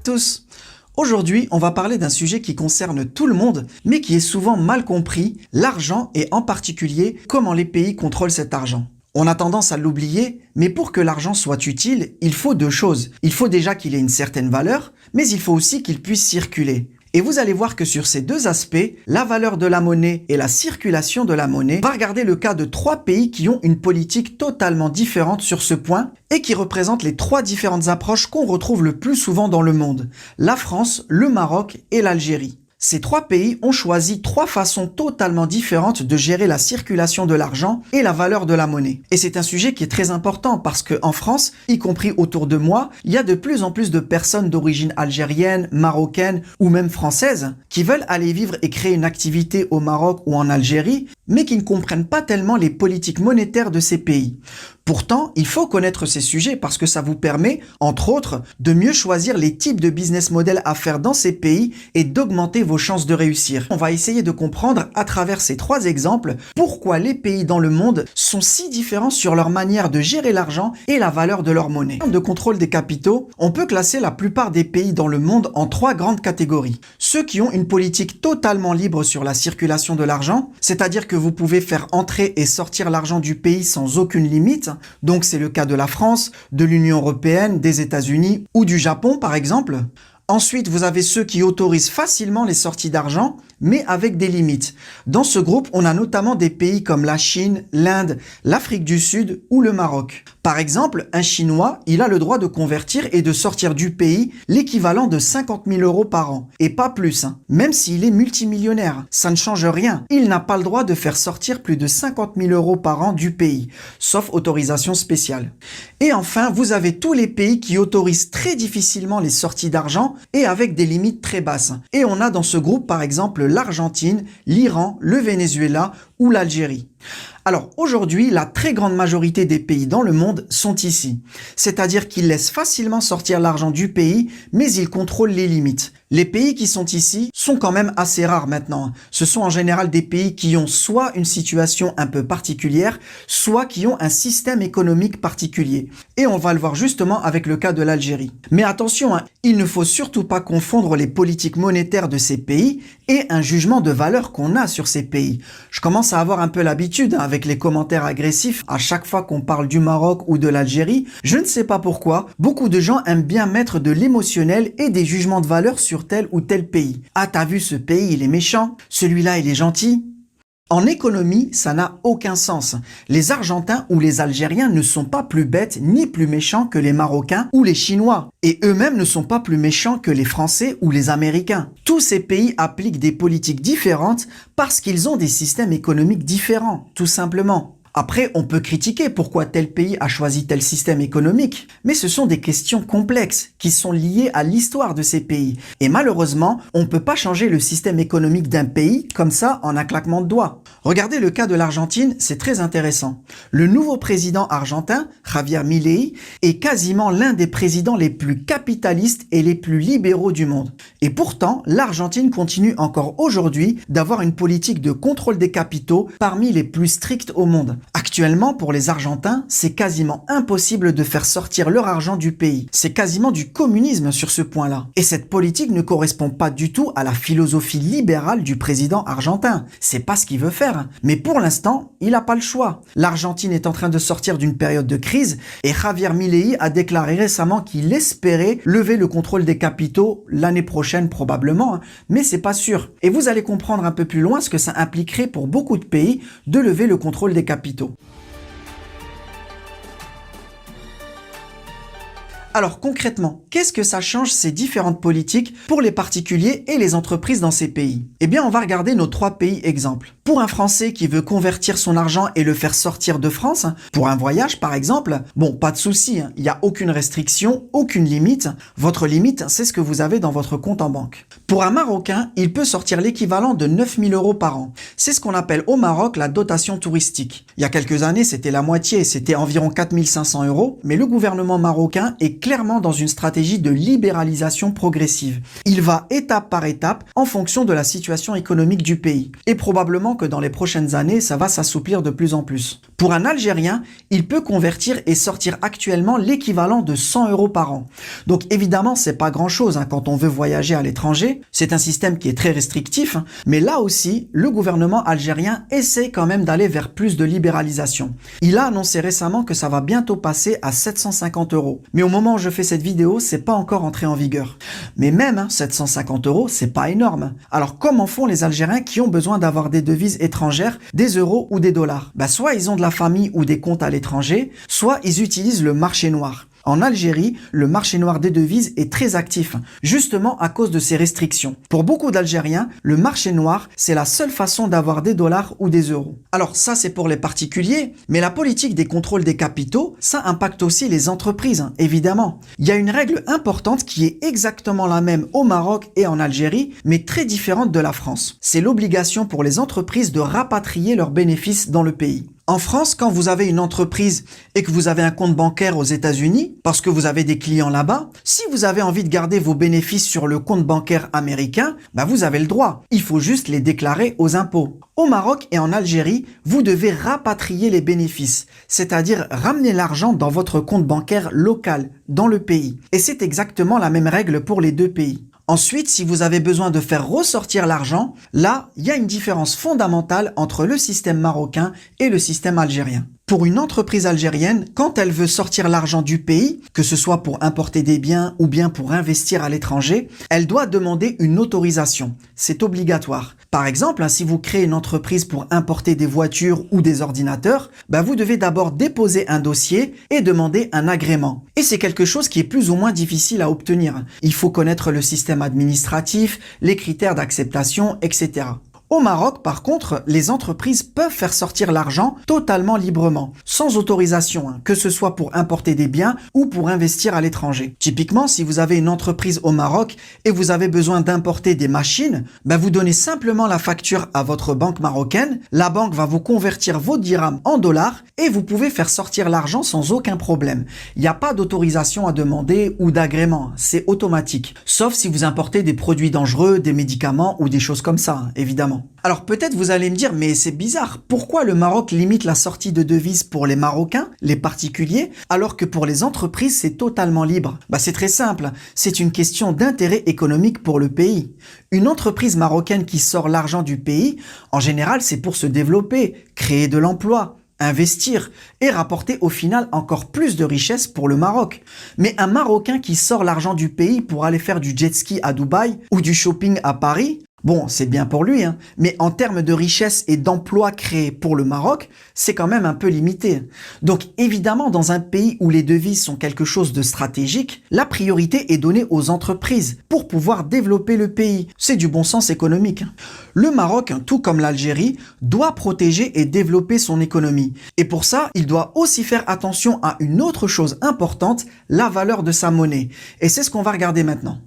tous! Aujourd'hui, on va parler d'un sujet qui concerne tout le monde, mais qui est souvent mal compris, l'argent et en particulier comment les pays contrôlent cet argent. On a tendance à l'oublier, mais pour que l'argent soit utile, il faut deux choses. Il faut déjà qu'il ait une certaine valeur, mais il faut aussi qu'il puisse circuler. Et vous allez voir que sur ces deux aspects, la valeur de la monnaie et la circulation de la monnaie, on va regarder le cas de trois pays qui ont une politique totalement différente sur ce point et qui représentent les trois différentes approches qu'on retrouve le plus souvent dans le monde. La France, le Maroc et l'Algérie. Ces trois pays ont choisi trois façons totalement différentes de gérer la circulation de l'argent et la valeur de la monnaie. Et c'est un sujet qui est très important parce qu'en France, y compris autour de moi, il y a de plus en plus de personnes d'origine algérienne, marocaine ou même française qui veulent aller vivre et créer une activité au Maroc ou en Algérie, mais qui ne comprennent pas tellement les politiques monétaires de ces pays. Pourtant, il faut connaître ces sujets parce que ça vous permet, entre autres, de mieux choisir les types de business models à faire dans ces pays et d'augmenter vos chances de réussir. On va essayer de comprendre à travers ces trois exemples pourquoi les pays dans le monde sont si différents sur leur manière de gérer l'argent et la valeur de leur monnaie. En termes de contrôle des capitaux, on peut classer la plupart des pays dans le monde en trois grandes catégories. Ceux qui ont une politique totalement libre sur la circulation de l'argent, c'est-à-dire que vous pouvez faire entrer et sortir l'argent du pays sans aucune limite. Donc c'est le cas de la France, de l'Union européenne, des États-Unis ou du Japon par exemple. Ensuite, vous avez ceux qui autorisent facilement les sorties d'argent, mais avec des limites. Dans ce groupe, on a notamment des pays comme la Chine, l'Inde, l'Afrique du Sud ou le Maroc. Par exemple, un Chinois, il a le droit de convertir et de sortir du pays l'équivalent de 50 000 € par an. Et pas plus, même s'il est multimillionnaire. Ça ne change rien. Il n'a pas le droit de faire sortir plus de 50 000 € par an du pays, sauf autorisation spéciale. Et enfin, vous avez tous les pays qui autorisent très difficilement les sorties d'argent et avec des limites très basses. Et on a dans ce groupe par exemple l'Argentine, l'Iran, le Venezuela ou l'Algérie. Alors aujourd'hui, la très grande majorité des pays dans le monde sont ici. C'est-à-dire qu'ils laissent facilement sortir l'argent du pays, mais ils contrôlent les limites. Les pays qui sont ici sont quand même assez rares maintenant. Ce sont en général des pays qui ont soit une situation un peu particulière, soit qui ont un système économique particulier. Et on va le voir justement avec le cas de l'Algérie. Mais attention, il ne faut surtout pas confondre les politiques monétaires de ces pays et un jugement de valeur qu'on a sur ces pays. Je commence à avoir un peu l'habitude avec les commentaires agressifs à chaque fois qu'on parle du Maroc ou de l'Algérie. Je ne sais pas pourquoi, beaucoup de gens aiment bien mettre de l'émotionnel et des jugements de valeur sur tel ou tel pays. Ah, t'as vu ce pays, il est méchant, celui-là, il est gentil. En économie, ça n'a aucun sens. Les Argentins ou les Algériens ne sont pas plus bêtes ni plus méchants que les Marocains ou les Chinois. Et eux-mêmes ne sont pas plus méchants que les Français ou les Américains. Tous ces pays appliquent des politiques différentes parce qu'ils ont des systèmes économiques différents, tout simplement. Après, on peut critiquer pourquoi tel pays a choisi tel système économique, mais ce sont des questions complexes qui sont liées à l'histoire de ces pays. Et malheureusement, on ne peut pas changer le système économique d'un pays comme ça en un claquement de doigts. Regardez le cas de l'Argentine, c'est très intéressant. Le nouveau président argentin, Javier Milei, est quasiment l'un des présidents les plus capitalistes et les plus libéraux du monde. Et pourtant, l'Argentine continue encore aujourd'hui d'avoir une politique de contrôle des capitaux parmi les plus strictes au monde. Actuellement, pour les Argentins, c'est quasiment impossible de faire sortir leur argent du pays. C'est quasiment du communisme sur ce point-là. Et cette politique ne correspond pas du tout à la philosophie libérale du président argentin. C'est pas ce qu'il veut faire. Mais pour l'instant, il n'a pas le choix. L'Argentine est en train de sortir d'une période de crise et Javier Milei a déclaré récemment qu'il espérait lever le contrôle des capitaux l'année prochaine probablement, mais c'est pas sûr. Et vous allez comprendre un peu plus loin ce que ça impliquerait pour beaucoup de pays de lever le contrôle des capitaux. Alors concrètement, qu'est-ce que ça change ces différentes politiques pour les particuliers et les entreprises dans ces pays? Eh bien, on va regarder nos trois pays exemples. Pour un Français qui veut convertir son argent et le faire sortir de France, pour un voyage par exemple, bon, pas de souci, il n'y a aucune restriction, aucune limite. Votre limite, c'est ce que vous avez dans votre compte en banque. Pour un Marocain, il peut sortir l'équivalent de 9 000 € par an. C'est ce qu'on appelle au Maroc la dotation touristique. Il y a quelques années, c'était la moitié, c'était environ 4 500 €, mais le gouvernement marocain est clairement dans une stratégie de libéralisation progressive. Il va étape par étape en fonction de la situation économique du pays. Et probablement que dans les prochaines années, ça va s'assouplir de plus en plus. Pour un Algérien, il peut convertir et sortir actuellement l'équivalent de 100 € par an. Donc évidemment, c'est pas grand-chose quand on veut voyager à l'étranger. C'est un système qui est très restrictif, mais là aussi, le gouvernement algérien essaie quand même d'aller vers plus de libéralisation. Il a annoncé récemment que ça va bientôt passer à 750 €. Mais au moment où je fais cette vidéo, c'est pas encore entré en vigueur. Mais même 750 €, c'est pas énorme. Alors comment font les Algériens qui ont besoin d'avoir des devises étrangères, des euros ou des dollars? Soit ils ont de la famille ou des comptes à l'étranger, soit ils utilisent le marché noir. En Algérie, le marché noir des devises est très actif, justement à cause de ces restrictions. Pour beaucoup d'Algériens, le marché noir, c'est la seule façon d'avoir des dollars ou des euros. Alors ça, c'est pour les particuliers, mais la politique des contrôles des capitaux, ça impacte aussi les entreprises, évidemment. Il y a une règle importante qui est exactement la même au Maroc et en Algérie, mais très différente de la France. C'est l'obligation pour les entreprises de rapatrier leurs bénéfices dans le pays. En France, quand vous avez une entreprise et que vous avez un compte bancaire aux États-Unis, parce que vous avez des clients là-bas, si vous avez envie de garder vos bénéfices sur le compte bancaire américain, vous avez le droit. Il faut juste les déclarer aux impôts. Au Maroc et en Algérie, vous devez rapatrier les bénéfices, c'est-à-dire ramener l'argent dans votre compte bancaire local, dans le pays. Et c'est exactement la même règle pour les deux pays. Ensuite, si vous avez besoin de faire ressortir l'argent, là, il y a une différence fondamentale entre le système marocain et le système algérien. Pour une entreprise algérienne, quand elle veut sortir l'argent du pays, que ce soit pour importer des biens ou bien pour investir à l'étranger, elle doit demander une autorisation. C'est obligatoire. Par exemple, si vous créez une entreprise pour importer des voitures ou des ordinateurs, vous devez d'abord déposer un dossier et demander un agrément. Et c'est quelque chose qui est plus ou moins difficile à obtenir. Il faut connaître le système administratif, les critères d'acceptation, etc. Au Maroc, par contre, les entreprises peuvent faire sortir l'argent totalement librement, sans autorisation, que ce soit pour importer des biens ou pour investir à l'étranger. Typiquement, si vous avez une entreprise au Maroc et vous avez besoin d'importer des machines, vous donnez simplement la facture à votre banque marocaine, la banque va vous convertir vos dirhams en dollars et vous pouvez faire sortir l'argent sans aucun problème. Il n'y a pas d'autorisation à demander ou d'agrément, c'est automatique. Sauf si vous importez des produits dangereux, des médicaments ou des choses comme ça, évidemment. Alors peut-être vous allez me dire, mais c'est bizarre, pourquoi le Maroc limite la sortie de devises pour les Marocains, les particuliers, alors que pour les entreprises c'est totalement libre? C'est très simple, c'est une question d'intérêt économique pour le pays. Une entreprise marocaine qui sort l'argent du pays, en général c'est pour se développer, créer de l'emploi, investir et rapporter au final encore plus de richesses pour le Maroc. Mais un Marocain qui sort l'argent du pays pour aller faire du jet ski à Dubaï ou du shopping à Paris, bon, c'est bien pour lui, mais en termes de richesse et d'emplois créés pour le Maroc, c'est quand même un peu limité. Donc évidemment, dans un pays où les devises sont quelque chose de stratégique, la priorité est donnée aux entreprises pour pouvoir développer le pays. C'est du bon sens économique. Le Maroc, tout comme l'Algérie, doit protéger et développer son économie. Et pour ça, il doit aussi faire attention à une autre chose importante, la valeur de sa monnaie. Et c'est ce qu'on va regarder maintenant.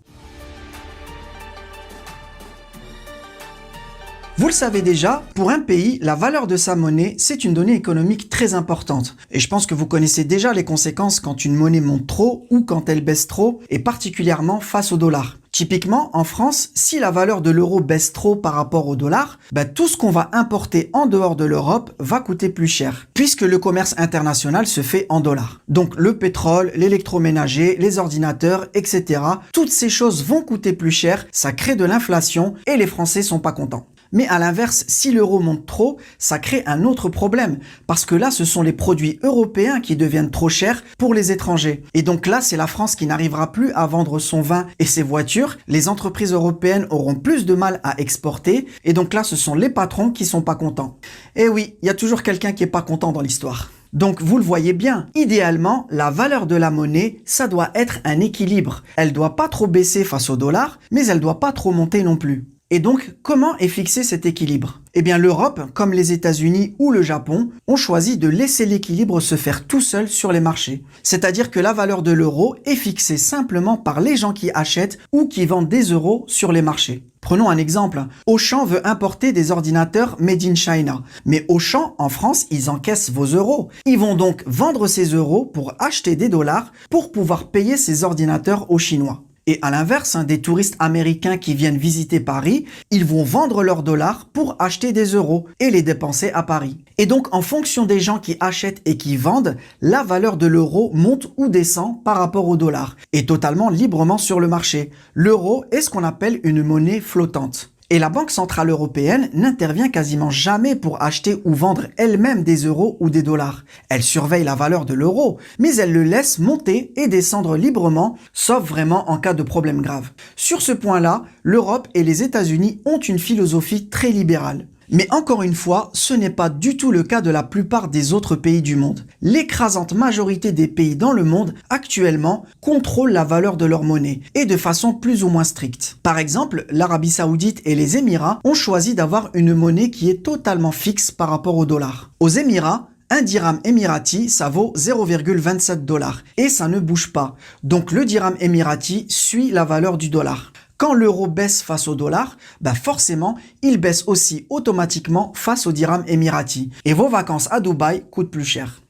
Vous le savez déjà, pour un pays, la valeur de sa monnaie, c'est une donnée économique très importante. Et je pense que vous connaissez déjà les conséquences quand une monnaie monte trop ou quand elle baisse trop, et particulièrement face au dollar. Typiquement, en France, si la valeur de l'euro baisse trop par rapport au dollar, tout ce qu'on va importer en dehors de l'Europe va coûter plus cher, puisque le commerce international se fait en dollars. Donc le pétrole, l'électroménager, les ordinateurs, etc. Toutes ces choses vont coûter plus cher, ça crée de l'inflation et les Français sont pas contents. Mais à l'inverse, si l'euro monte trop, ça crée un autre problème, parce que là, ce sont les produits européens qui deviennent trop chers pour les étrangers. Et donc là, c'est la France qui n'arrivera plus à vendre son vin et ses voitures, les entreprises européennes auront plus de mal à exporter, et donc là, ce sont les patrons qui sont pas contents. Et oui, il y a toujours quelqu'un qui est pas content dans l'histoire. Donc vous le voyez bien, idéalement, la valeur de la monnaie, ça doit être un équilibre. Elle doit pas trop baisser face au dollar, mais elle doit pas trop monter non plus. Et donc, comment est fixé cet équilibre? Eh bien, l'Europe, comme les États-Unis ou le Japon, ont choisi de laisser l'équilibre se faire tout seul sur les marchés. C'est-à-dire que la valeur de l'euro est fixée simplement par les gens qui achètent ou qui vendent des euros sur les marchés. Prenons un exemple. Auchan veut importer des ordinateurs made in China. Mais Auchan, en France, ils encaissent vos euros. Ils vont donc vendre ces euros pour acheter des dollars pour pouvoir payer ces ordinateurs aux Chinois. Et à l'inverse, des touristes américains qui viennent visiter Paris, ils vont vendre leurs dollars pour acheter des euros et les dépenser à Paris. Et donc, en fonction des gens qui achètent et qui vendent, la valeur de l'euro monte ou descend par rapport au dollar, et totalement librement sur le marché. L'euro est ce qu'on appelle une monnaie flottante. Et la Banque Centrale Européenne n'intervient quasiment jamais pour acheter ou vendre elle-même des euros ou des dollars. Elle surveille la valeur de l'euro, mais elle le laisse monter et descendre librement, sauf vraiment en cas de problème grave. Sur ce point-là, l'Europe et les États-Unis ont une philosophie très libérale. Mais encore une fois, ce n'est pas du tout le cas de la plupart des autres pays du monde. L'écrasante majorité des pays dans le monde, actuellement, contrôlent la valeur de leur monnaie, et de façon plus ou moins stricte. Par exemple, l'Arabie Saoudite et les Émirats ont choisi d'avoir une monnaie qui est totalement fixe par rapport au dollar. Aux Émirats, un dirham émirati, ça vaut 0,27 $, et ça ne bouge pas. Donc le dirham émirati suit la valeur du dollar. Quand l'euro baisse face au dollar, forcément, il baisse aussi automatiquement face au dirham émirati. Et vos vacances à Dubaï coûtent plus cher.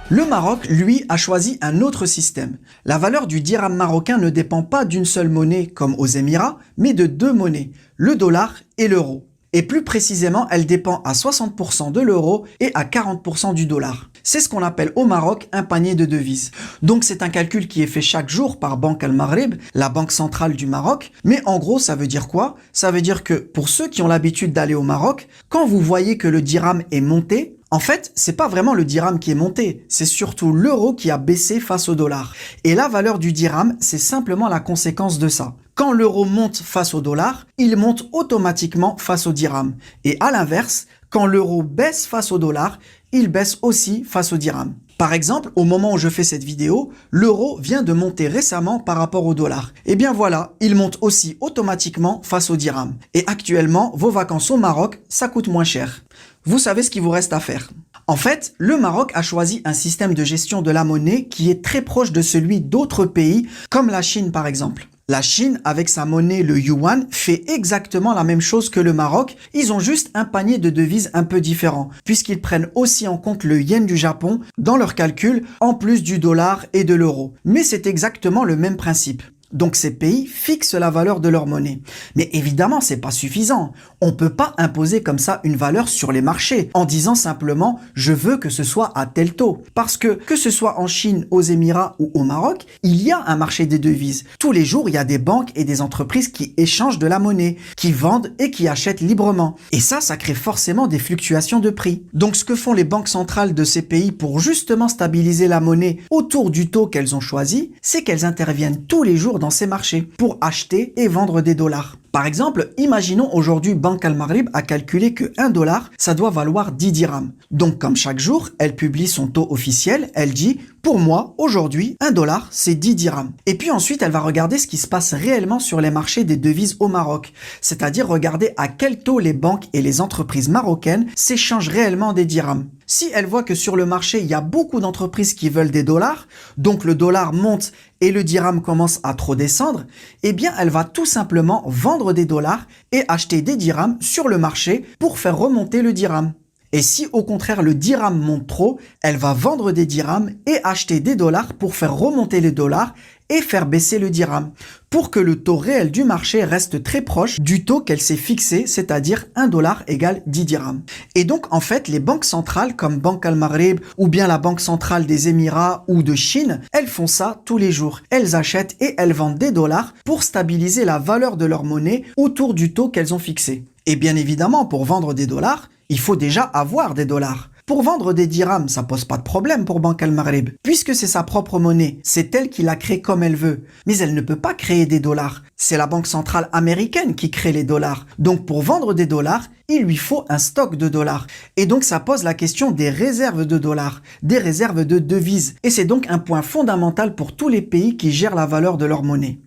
Le Maroc, lui, a choisi un autre système. La valeur du dirham marocain ne dépend pas d'une seule monnaie comme aux Émirats, mais de deux monnaies, le dollar et l'euro. Et plus précisément, elle dépend à 60% de l'euro et à 40% du dollar. C'est ce qu'on appelle au Maroc un panier de devises. Donc c'est un calcul qui est fait chaque jour par Banque Al Maghrib, la banque centrale du Maroc. Mais en gros, ça veut dire quoi? Ça veut dire que pour ceux qui ont l'habitude d'aller au Maroc, quand vous voyez que le dirham est monté, en fait, c'est pas vraiment le dirham qui est monté, c'est surtout l'euro qui a baissé face au dollar. Et la valeur du dirham, c'est simplement la conséquence de ça. Quand l'euro monte face au dollar, il monte automatiquement face au dirham. Et à l'inverse, quand l'euro baisse face au dollar, il baisse aussi face au dirham. Par exemple, au moment où je fais cette vidéo, l'euro vient de monter récemment par rapport au dollar. Et bien voilà, il monte aussi automatiquement face au dirham. Et actuellement, vos vacances au Maroc, ça coûte moins cher. Vous savez ce qu'il vous reste à faire. En fait, le Maroc a choisi un système de gestion de la monnaie qui est très proche de celui d'autres pays, comme la Chine par exemple. La Chine, avec sa monnaie le yuan, fait exactement la même chose que le Maroc. Ils ont juste un panier de devises un peu différent, puisqu'ils prennent aussi en compte le yen du Japon dans leurs calculs, en plus du dollar et de l'euro. Mais c'est exactement le même principe. Donc ces pays fixent la valeur de leur monnaie. Mais évidemment, c'est pas suffisant. On peut pas imposer comme ça une valeur sur les marchés en disant simplement je veux que ce soit à tel taux. Parce que ce soit en Chine, aux Émirats ou au Maroc, il y a un marché des devises. Tous les jours, il y a des banques et des entreprises qui échangent de la monnaie, qui vendent et qui achètent librement. Et ça crée forcément des fluctuations de prix. Donc ce que font les banques centrales de ces pays pour justement stabiliser la monnaie autour du taux qu'elles ont choisi, c'est qu'elles interviennent tous les jours dans ces marchés pour acheter et vendre des dollars. Par exemple, imaginons aujourd'hui Banque Al Maghrib a calculé que 1 $, ça doit valoir 10 dirhams. Donc comme chaque jour, elle publie son taux officiel, elle dit « Pour moi, aujourd'hui, 1 $, c'est 10 dirhams ». Et puis ensuite, elle va regarder ce qui se passe réellement sur les marchés des devises au Maroc. C'est-à-dire regarder à quel taux les banques et les entreprises marocaines s'échangent réellement des dirhams. Si elle voit que sur le marché, il y a beaucoup d'entreprises qui veulent des dollars, donc le dollar monte et le dirham commence à trop descendre, eh bien elle va tout simplement vendre des dollars et acheter des dirhams sur le marché pour faire remonter le dirham. Et si au contraire le dirham monte trop, elle va vendre des dirhams et acheter des dollars pour faire remonter les dollars et faire baisser le dirham, pour que le taux réel du marché reste très proche du taux qu'elle s'est fixé, c'est-à-dire 1 $ égale 10 dirhams. Et donc en fait, les banques centrales comme Banque Al Maghrib ou bien la Banque centrale des Émirats ou de Chine, elles font ça tous les jours. Elles achètent et elles vendent des dollars pour stabiliser la valeur de leur monnaie autour du taux qu'elles ont fixé. Et bien évidemment, pour vendre des dollars, il faut déjà avoir des dollars. Pour vendre des dirhams, ça pose pas de problème pour Banque Al Maghreb, puisque c'est sa propre monnaie, c'est elle qui la crée comme elle veut. Mais elle ne peut pas créer des dollars. C'est la banque centrale américaine qui crée les dollars. Donc pour vendre des dollars, il lui faut un stock de dollars. Et donc ça pose la question des réserves de dollars, des réserves de devises. Et c'est donc un point fondamental pour tous les pays qui gèrent la valeur de leur monnaie.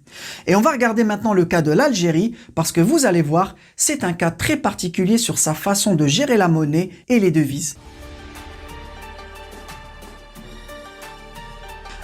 Et on va regarder maintenant le cas de l'Algérie, parce que vous allez voir, c'est un cas très particulier sur sa façon de gérer la monnaie et les devises.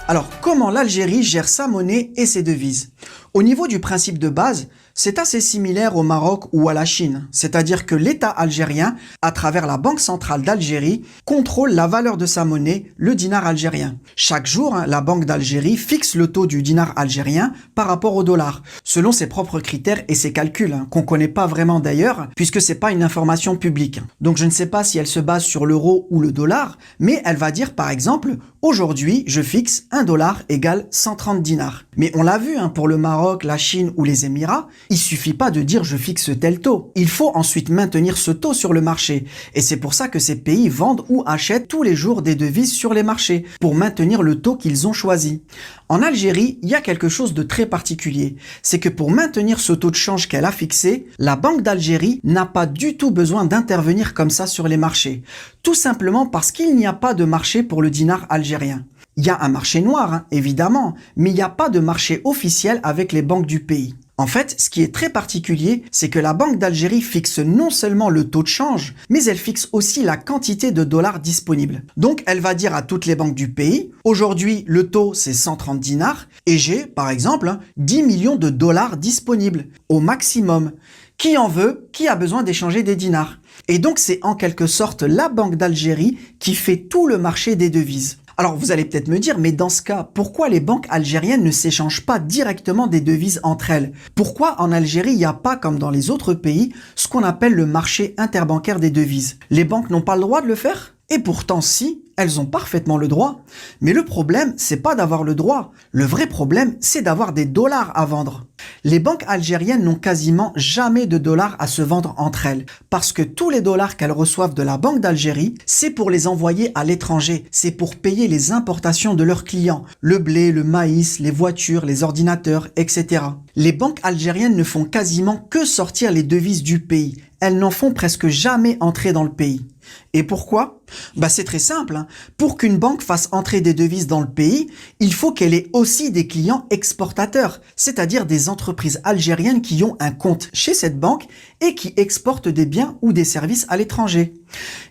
Alors, comment l'Algérie gère sa monnaie et ses devises? Au niveau du principe de base, c'est assez similaire au Maroc ou à la Chine, c'est-à-dire que l'État algérien, à travers la Banque centrale d'Algérie, contrôle la valeur de sa monnaie, le dinar algérien. Chaque jour, la Banque d'Algérie fixe le taux du dinar algérien par rapport au dollar, selon ses propres critères et ses calculs, qu'on ne connaît pas vraiment d'ailleurs, puisque c'est pas une information publique. Donc je ne sais pas si elle se base sur l'euro ou le dollar, mais elle va dire par exemple, aujourd'hui, je fixe 1 dollar égale 130 dinars. Mais on l'a vu, pour le Maroc, la Chine ou les Émirats, il suffit pas de dire je fixe tel taux. Il faut ensuite maintenir ce taux sur le marché. Et c'est pour ça que ces pays vendent ou achètent tous les jours des devises sur les marchés, pour maintenir le taux qu'ils ont choisi. En Algérie, il y a quelque chose de très particulier. C'est que pour maintenir ce taux de change qu'elle a fixé, la Banque d'Algérie n'a pas du tout besoin d'intervenir comme ça sur les marchés. Tout simplement parce qu'il n'y a pas de marché pour le dinar algérien. Il y a un marché noir, évidemment, mais il n'y a pas de marché officiel avec les banques du pays. En fait, ce qui est très particulier, c'est que la Banque d'Algérie fixe non seulement le taux de change, mais elle fixe aussi la quantité de dollars disponibles. Donc, elle va dire à toutes les banques du pays, aujourd'hui, le taux, c'est 130 dinars, et j'ai, par exemple, 10 millions de dollars disponibles, au maximum. Qui en veut? Qui a besoin d'échanger des dinars? Et donc, c'est en quelque sorte la Banque d'Algérie qui fait tout le marché des devises. Alors vous allez peut-être me dire, mais dans ce cas, pourquoi les banques algériennes ne s'échangent pas directement des devises entre elles? Pourquoi en Algérie, il n'y a pas, comme dans les autres pays, ce qu'on appelle le marché interbancaire des devises? Les banques n'ont pas le droit de le faire? Et pourtant si, elles ont parfaitement le droit. Mais le problème, c'est pas d'avoir le droit. Le vrai problème, c'est d'avoir des dollars à vendre. Les banques algériennes n'ont quasiment jamais de dollars à se vendre entre elles, parce que tous les dollars qu'elles reçoivent de la Banque d'Algérie, c'est pour les envoyer à l'étranger, c'est pour payer les importations de leurs clients, le blé, le maïs, les voitures, les ordinateurs, etc. Les banques algériennes ne font quasiment que sortir les devises du pays. Elles n'en font presque jamais entrer dans le pays. Et pourquoi? C'est très simple. Pour qu'une banque fasse entrer des devises dans le pays, il faut qu'elle ait aussi des clients exportateurs, c'est-à-dire des entreprises algériennes qui ont un compte chez cette banque et qui exportent des biens ou des services à l'étranger.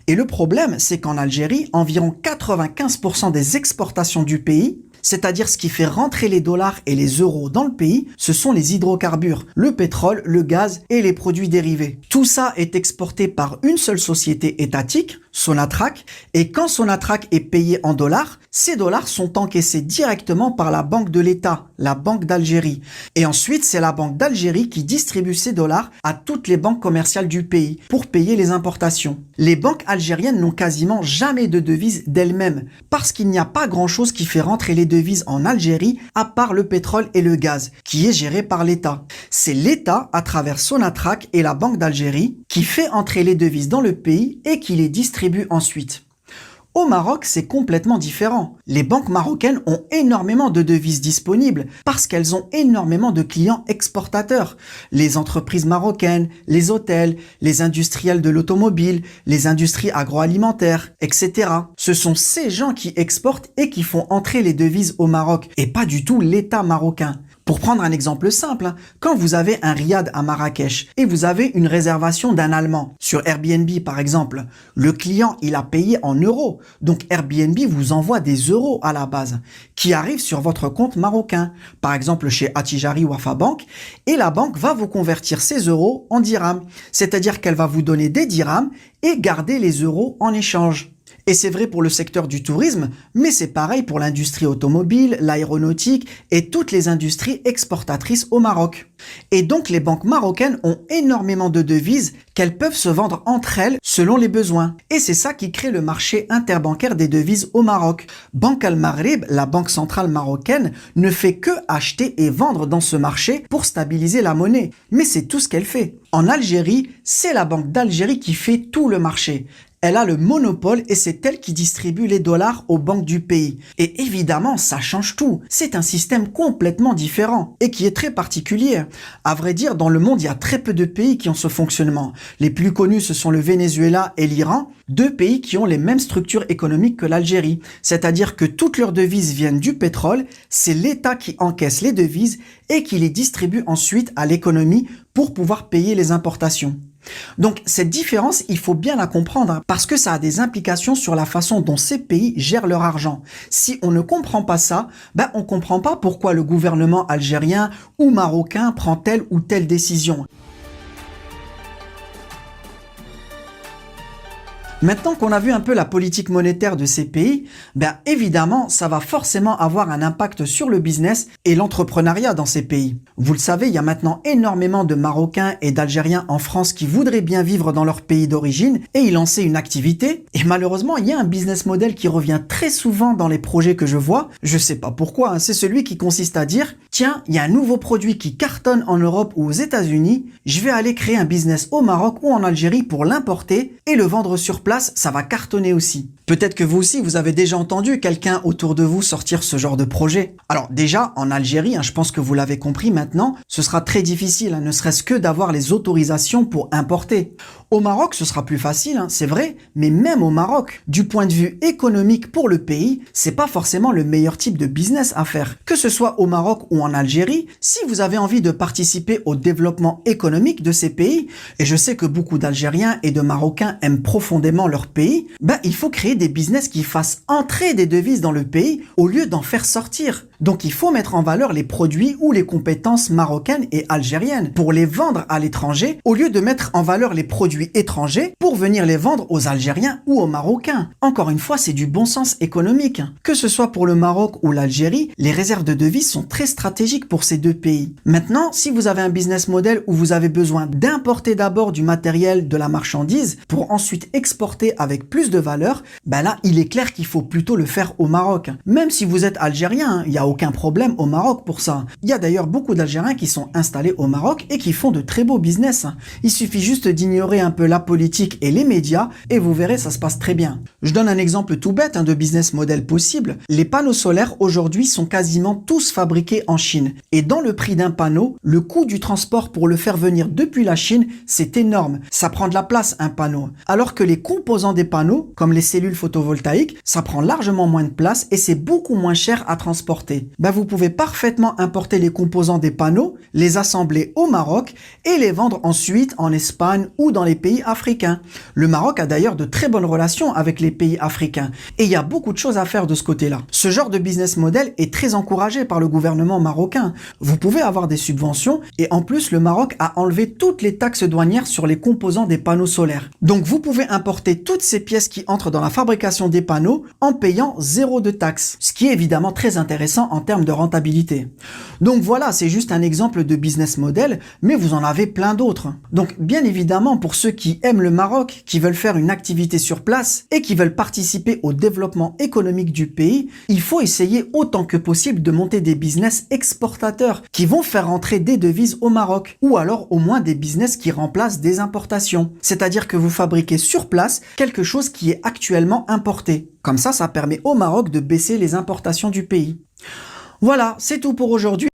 Et le problème, c'est qu'en Algérie, environ 95% des exportations du pays, c'est-à-dire ce qui fait rentrer les dollars et les euros dans le pays, ce sont les hydrocarbures, le pétrole, le gaz et les produits dérivés. Tout ça est exporté par une seule société étatique, Sonatrach, et quand Sonatrach est payé en dollars, ces dollars sont encaissés directement par la Banque de l'État, la Banque d'Algérie. Et ensuite, c'est la Banque d'Algérie qui distribue ces dollars à toutes les banques commerciales du pays pour payer les importations. Les banques algériennes n'ont quasiment jamais de devises d'elles-mêmes, parce qu'il n'y a pas grand-chose qui fait rentrer les devises en Algérie à part le pétrole et le gaz, qui est géré par l'État. C'est l'État, à travers Sonatrach et la Banque d'Algérie, qui fait entrer les devises dans le pays et qui les distribue ensuite. Au Maroc, c'est complètement différent. Les banques marocaines ont énormément de devises disponibles parce qu'elles ont énormément de clients exportateurs. Les entreprises marocaines, les hôtels, les industriels de l'automobile, les industries agroalimentaires, etc. Ce sont ces gens qui exportent et qui font entrer les devises au Maroc et pas du tout l'État marocain. Pour prendre un exemple simple, quand vous avez un riad à Marrakech et vous avez une réservation d'un Allemand, sur Airbnb par exemple, le client il a payé en euros, donc Airbnb vous envoie des euros à la base, qui arrivent sur votre compte marocain, par exemple chez Attijari ou Wafa Bank, et la banque va vous convertir ces euros en dirhams, c'est-à-dire qu'elle va vous donner des dirhams et garder les euros en échange. Et c'est vrai pour le secteur du tourisme, mais c'est pareil pour l'industrie automobile, l'aéronautique et toutes les industries exportatrices au Maroc. Et donc les banques marocaines ont énormément de devises qu'elles peuvent se vendre entre elles selon les besoins. Et c'est ça qui crée le marché interbancaire des devises au Maroc. Banque Al Maghreb, la banque centrale marocaine, ne fait que acheter et vendre dans ce marché pour stabiliser la monnaie. Mais c'est tout ce qu'elle fait. En Algérie, c'est la Banque d'Algérie qui fait tout le marché. Elle a le monopole et c'est elle qui distribue les dollars aux banques du pays. Et évidemment, ça change tout. C'est un système complètement différent et qui est très particulier. À vrai dire, dans le monde, il y a très peu de pays qui ont ce fonctionnement. Les plus connus, ce sont le Venezuela et l'Iran, deux pays qui ont les mêmes structures économiques que l'Algérie. C'est-à-dire que toutes leurs devises viennent du pétrole, c'est l'État qui encaisse les devises et qui les distribue ensuite à l'économie pour pouvoir payer les importations. Donc cette différence, il faut bien la comprendre parce que ça a des implications sur la façon dont ces pays gèrent leur argent. Si on ne comprend pas ça, on ne comprend pas pourquoi le gouvernement algérien ou marocain prend telle ou telle décision. Maintenant qu'on a vu un peu la politique monétaire de ces pays, évidemment, ça va forcément avoir un impact sur le business et l'entrepreneuriat dans ces pays. Vous le savez, il y a maintenant énormément de Marocains et d'Algériens en France qui voudraient bien vivre dans leur pays d'origine et y lancer une activité. Et malheureusement, il y a un business model qui revient très souvent dans les projets que je vois. Je sais pas pourquoi, c'est celui qui consiste à dire « Tiens, il y a un nouveau produit qui cartonne en Europe ou aux États-Unis, je vais aller créer un business au Maroc ou en Algérie pour l'importer et le vendre sur place. Ça va cartonner aussi. » Peut-être que vous aussi, vous avez déjà entendu quelqu'un autour de vous sortir ce genre de projet. Alors déjà, en Algérie, je pense que vous l'avez compris maintenant, ce sera très difficile, ne serait-ce que d'avoir les autorisations pour importer. Au Maroc, ce sera plus facile, c'est vrai, mais même au Maroc, du point de vue économique pour le pays, c'est pas forcément le meilleur type de business à faire. Que ce soit au Maroc ou en Algérie, si vous avez envie de participer au développement économique de ces pays, et je sais que beaucoup d'Algériens et de Marocains aiment profondément leur pays, il faut créer des business qui fassent entrer des devises dans le pays au lieu d'en faire sortir. Donc il faut mettre en valeur les produits ou les compétences marocaines et algériennes pour les vendre à l'étranger au lieu de mettre en valeur les produits étrangers pour venir les vendre aux Algériens ou aux Marocains. Encore une fois, c'est du bon sens économique. Que ce soit pour le Maroc ou l'Algérie, les réserves de devises sont très stratégiques pour ces deux pays. Maintenant, si vous avez un business model où vous avez besoin d'importer d'abord du matériel, de la marchandise, pour ensuite exporter avec plus de valeur, là, il est clair qu'il faut plutôt le faire au Maroc. Même si vous êtes algérien, il n'y a aucun problème au Maroc pour ça. Il y a d'ailleurs beaucoup d'Algériens qui sont installés au Maroc et qui font de très beaux business. Il suffit juste d'ignorer un peu la politique et les médias et vous verrez, ça se passe très bien. Je donne un exemple tout bête de business model possible. Les panneaux solaires aujourd'hui sont quasiment tous fabriqués en Chine. Et dans le prix d'un panneau, le coût du transport pour le faire venir depuis la Chine, c'est énorme. Ça prend de la place un panneau. Alors que les composants des panneaux, comme les cellules photovoltaïques, ça prend largement moins de place et c'est beaucoup moins cher à transporter. Vous pouvez parfaitement importer les composants des panneaux, les assembler au Maroc et les vendre ensuite en Espagne ou dans les pays africains. Le Maroc a d'ailleurs de très bonnes relations avec les pays africains et il y a beaucoup de choses à faire de ce côté-là. Ce genre de business model est très encouragé par le gouvernement marocain. Vous pouvez avoir des subventions et en plus le Maroc a enlevé toutes les taxes douanières sur les composants des panneaux solaires. Donc vous pouvez importer toutes ces pièces qui entrent dans la fabrication des panneaux en payant 0 de taxes, ce qui est évidemment très intéressant en termes de rentabilité. Donc voilà, c'est juste un exemple de business model, mais vous en avez plein d'autres. Donc bien évidemment, pour ceux qui aiment le Maroc, qui veulent faire une activité sur place et qui veulent participer au développement économique du pays, il faut essayer autant que possible de monter des business exportateurs qui vont faire rentrer des devises au Maroc, ou alors au moins des business qui remplacent des importations. C'est-à-dire que vous fabriquez sur place quelque chose qui est actuellement importé. Comme ça permet au Maroc de baisser les importations du pays. Voilà, c'est tout pour aujourd'hui.